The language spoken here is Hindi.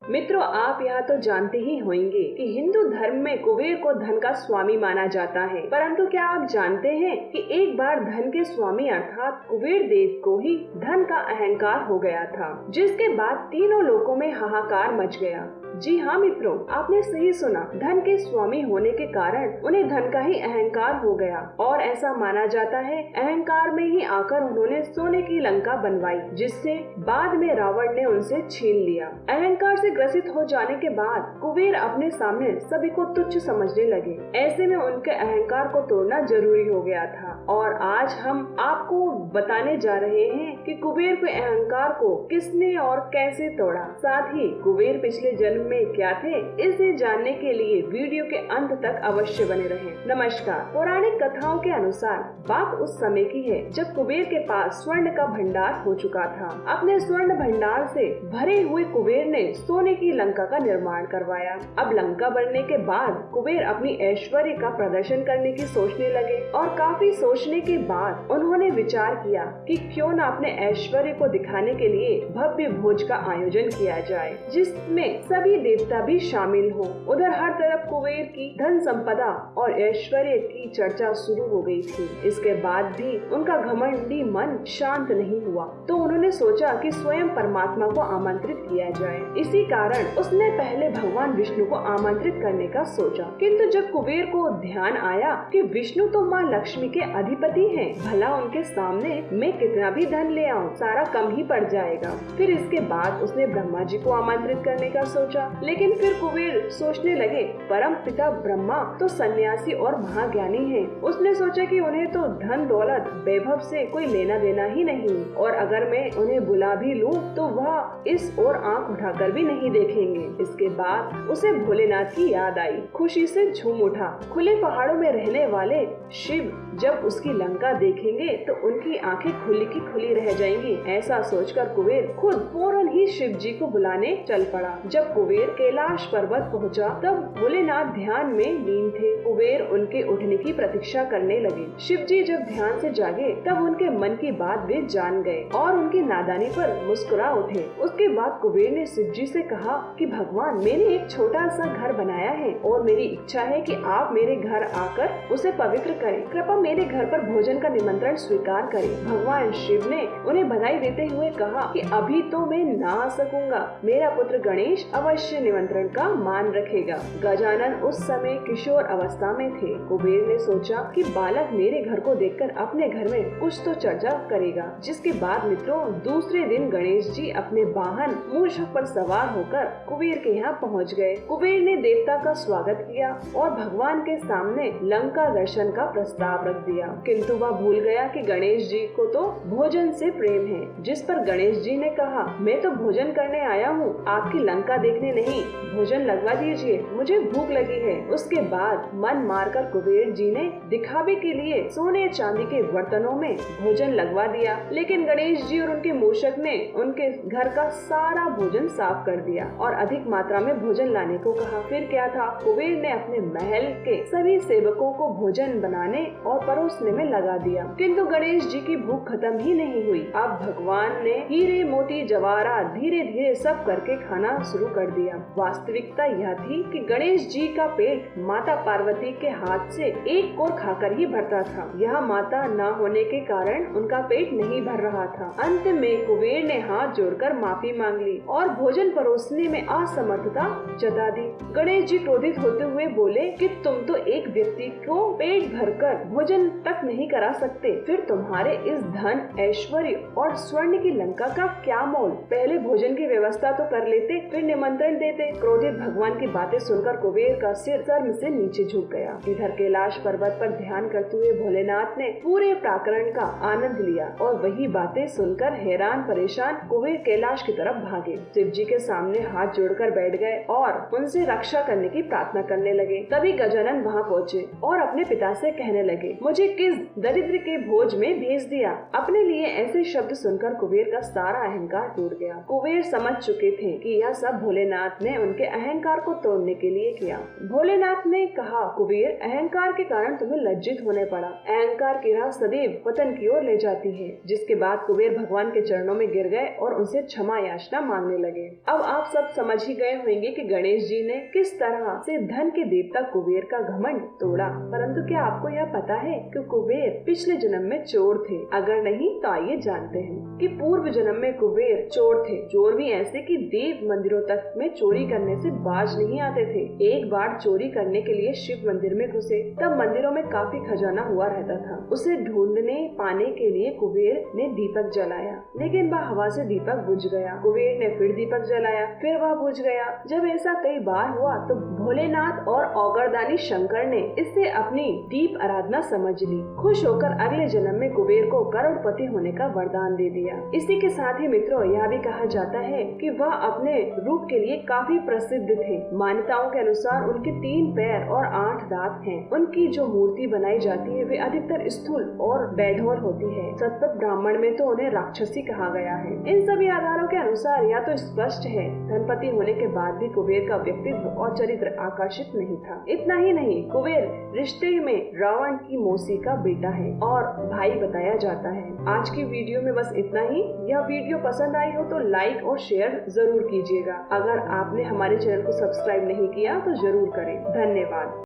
मित्रों, आप यह तो जानते ही होंगे कि हिंदू धर्म में कुबेर को धन का स्वामी माना जाता है। परंतु क्या आप जानते हैं कि एक बार धन के स्वामी अर्थात कुबेर देव को ही धन का अहंकार हो गया था, जिसके बाद तीनों लोकों में हाहाकार मच गया। जी हाँ मित्रों, आपने सही सुना। धन के स्वामी होने के कारण उन्हें धन का ही अहंकार हो गया और ऐसा माना जाता है अहंकार में ही आकर उन्होंने सोने की लंका बनवाई, जिससे बाद में रावण ने उनसे छीन लिया। अहंकार से ग्रसित हो जाने के बाद कुबेर अपने सामने सभी को तुच्छ समझने लगे। ऐसे में उनके अहंकार को तोड़ना जरूरी हो गया था और आज हम आपको बताने जा रहे हैं कि कुबेर के अहंकार को किसने और कैसे तोड़ा। साथ ही कुबेर पिछले जन्म में क्या थे, इसे जानने के लिए वीडियो के अंत तक अवश्य बने रहें। नमस्कार। पौराणिक कथाओं के अनुसार बात उस समय की है जब कुबेर के पास स्वर्ण का भंडार हो चुका था। अपने स्वर्ण भंडार से भरे हुए कुबेर ने सोने की लंका का निर्माण करवाया। अब लंका बनने के बाद कुबेर अपनी ऐश्वर्य का प्रदर्शन करने की सोचने लगे और काफी सोचने के बाद उन्होंने विचार किया कि क्यों न अपने ऐश्वर्य को दिखाने के लिए भव्य भोज का आयोजन किया जाए, जिसमें सभी देवता भी शामिल हो। उधर हर तरफ कुबेर की धन संपदा और ऐश्वर्य की चर्चा शुरू हो गई थी। इसके बाद भी उनका घमंडी मन शांत नहीं हुआ, तो उन्होंने सोचा कि स्वयं परमात्मा को आमंत्रित किया जाए। इसी कारण उसने पहले भगवान विष्णु को आमंत्रित करने का सोचा, किंतु जब कुबेर को ध्यान आया कि विष्णु तो माँ लक्ष्मी के अधिपति हैं, भला उनके सामने मैं कितना भी धन ले आऊं, सारा कम ही पड़ जाएगा। फिर इसके बाद उसने ब्रह्मा जी को आमंत्रित करने का सोचा, लेकिन फिर कुबेर सोचने लगे परम पिता ब्रह्मा तो सन्यासी और महाज्ञानी हैं। उसने सोचा कि उन्हें तो धन दौलत वैभव से कोई लेना देना ही नहीं और अगर मैं उन्हें बुला भी लूं तो वह इस ओर आंख उठाकर भी नहीं देखेंगे। इसके बाद उसे भोलेनाथ की याद आई, खुशी से झूम उठा। खुले पहाड़ों में रहने वाले शिव जब उसकी लंका देखेंगे तो उनकी आंखें खुली की खुली रह जाएंगी। ऐसा सोचकर कुबेर खुद फौरन ही शिव जी को बुलाने चल पड़ा। जब कुबेर कैलाश पर्वत पहुंचा तब भोलेनाथ ध्यान में लीन थे। कुबेर उनके उठने की प्रतीक्षा करने लगे। शिव जी जब ध्यान से जागे तब उनके मन की बात वे जान गए और उनकी नादानी पर मुस्कुरा उठे। उसके बाद कुबेर ने शिव जी से कहा कि भगवान, मैंने एक छोटा सा घर बनाया है और मेरी इच्छा है कि आप मेरे घर आकर उसे पवित्र करें। कृपया मेरे घर पर भोजन का निमंत्रण स्वीकार करें। भगवान शिव ने उन्हें बधाई देते हुए कहा कि अभी तो मैं ना आ सकूंगा, मेरा पुत्र गणेश अवश्य निमंत्रण का मान रखेगा। गजानन उस समय किशोर अवस्था में थे। कुबेर ने सोचा कि बालक मेरे घर को देखकर अपने घर में कुछ तो चर्चा करेगा। जिसके बाद मित्रों, दूसरे दिन गणेश जी अपने वाहन मूषक पर सवार होकर कुबेर के यहाँ पहुँच गए। कुबेर ने देवता का स्वागत किया और भगवान के सामने लंका दर्शन का प्रस्ताव रख दिया, किंतु वह भूल गया कि गणेश जी को तो भोजन से प्रेम है। जिस पर गणेश जी ने कहा, मैं तो भोजन करने आया हूँ, आपकी लंका देखने नहीं, भोजन लगवा दीजिए, मुझे भूख लगी है। उसके बाद मन मारकर कुबेर जी ने दिखावे के लिए सोने चांदी के बर्तनों में भोजन लगवा दिया, लेकिन गणेश जी और उनके मूषक ने उनके घर का सारा भोजन साफ कर दिया और अधिक मात्रा में भोजन लाने को कहा। फिर क्या था, कुबेर ने अपने महल के सभी सेवकों को भोजन बनाने और परोसने में लगा दिया, किंतु गणेश जी की भूख खत्म ही नहीं हुई। अब भगवान ने हीरे मोती जवाहरात धीरे धीरे सब करके खाना शुरू कर दिया। वास्तविकता यह थी कि गणेश जी का पेट माता पार्वती के हाथ से एक कोर खाकर ही भरता था। यह माता न होने के कारण उनका पेट नहीं भर रहा था। अंत में कुबेर ने हाथ जोड़कर माफी मांग ली और भोजन परोसने में असमर्थता जता दी। गणेश जी क्रोधित होते हुए बोले कि तुम तो एक व्यक्ति को पेट भरकर भोजन तक नहीं करा सकते, फिर तुम्हारे इस धन ऐश्वर्य और स्वर्ण की लंका का क्या मोल? पहले भोजन की व्यवस्था तो कर लेते, फिर निमंत्रण देते। क्रोधित भगवान की बातें सुनकर कुबेर का सिर शर्म से नीचे झुक गया। इधर कैलाश पर्वत पर ध्यान करते हुए भोलेनाथ ने पूरे प्रकरण का आनंद लिया और वही बातें सुनकर हैरान परेशान कुबेर कैलाश की तरफ भागे। शिव जी के सामने हाथ जोड़कर बैठ गए और उनसे रक्षा करने की प्रार्थना करने लगे। तभी गजानन वहाँ पहुँचे और अपने पिता से कहने लगे, मुझे किस दरिद्र के भोज में भेज दिया? अपने लिए ऐसे शब्द सुनकर कुबेर का सारा अहंकार टूट गया। कुबेर समझ चुके थे कि यह सब भोलेनाथ ने उनके अहंकार को तोड़ने के लिए किया। भोलेनाथ ने कहा, कुबेर, अहंकार के कारण तुम्हें लज्जित होने पड़ा। अहंकार की राह सदैव पतन की ओर ले जाती है। जिसके बाद कुबेर भगवान के चरणों में गिर गए और उनसे क्षमा क्षमा याचना मांगने लगे। अब आप सब समझ ही गए होंगे कि गणेश जी ने किस तरह से धन के देवता कुबेर का घमंड तोड़ा। परंतु क्या आपको यह पता है कि कुबेर पिछले जन्म में चोर थे? अगर नहीं तो आइए जानते हैं कि पूर्व जन्म में कुबेर चोर थे। चोर भी ऐसे कि देव मंदिरों तक में चोरी करने से बाज नहीं आते थे। एक बार चोरी करने के लिए शिव मंदिर में घुसे। तब मंदिरों में काफी खजाना हुआ रहता था। उसे ढूंढने पाने के लिए कुबेर ने दीपक जलाया, लेकिन वह हवा से दीपक बुझ गया। कुबेर ने फिर दीपक जलाया, फिर वह बुझ गया। जब ऐसा कई बार हुआ तो भोलेनाथ और औगरदानी शंकर ने इससे अपनी दीप आराधना समझ ली। खुश होकर अगले जन्म में कुबेर को करोड़पति होने का वरदान दे दिया। इसी के साथ ही मित्रों, यह भी कहा जाता है कि वह अपने रूप के लिए काफी प्रसिद्ध थे। मान्यताओं के अनुसार उनके 3 पैर और 8 दांत हैं। उनकी जो मूर्ति बनाई जाती है वे अधिकतर स्थूल और बेढोर होती है। सतपथ ब्राह्मण में तो उन्हें राक्षसी कहा गया है। इन सभी आधारों के अनुसार यह तो स्पष्ट है, धनपति होने के बाद भी कुबेर का व्यक्तित्व और चरित्र आकर्षित नहीं था। इतना ही नहीं, कुबेर रिश्ते में रावण की मौसी का बेटा है और भाई बताया जाता है। आज की वीडियो में बस इतना ही। यह वीडियो पसंद आई हो तो लाइक और शेयर जरूर कीजिएगा। अगर आपने हमारे चैनल को सब्सक्राइब नहीं किया तो जरूर करें। धन्यवाद।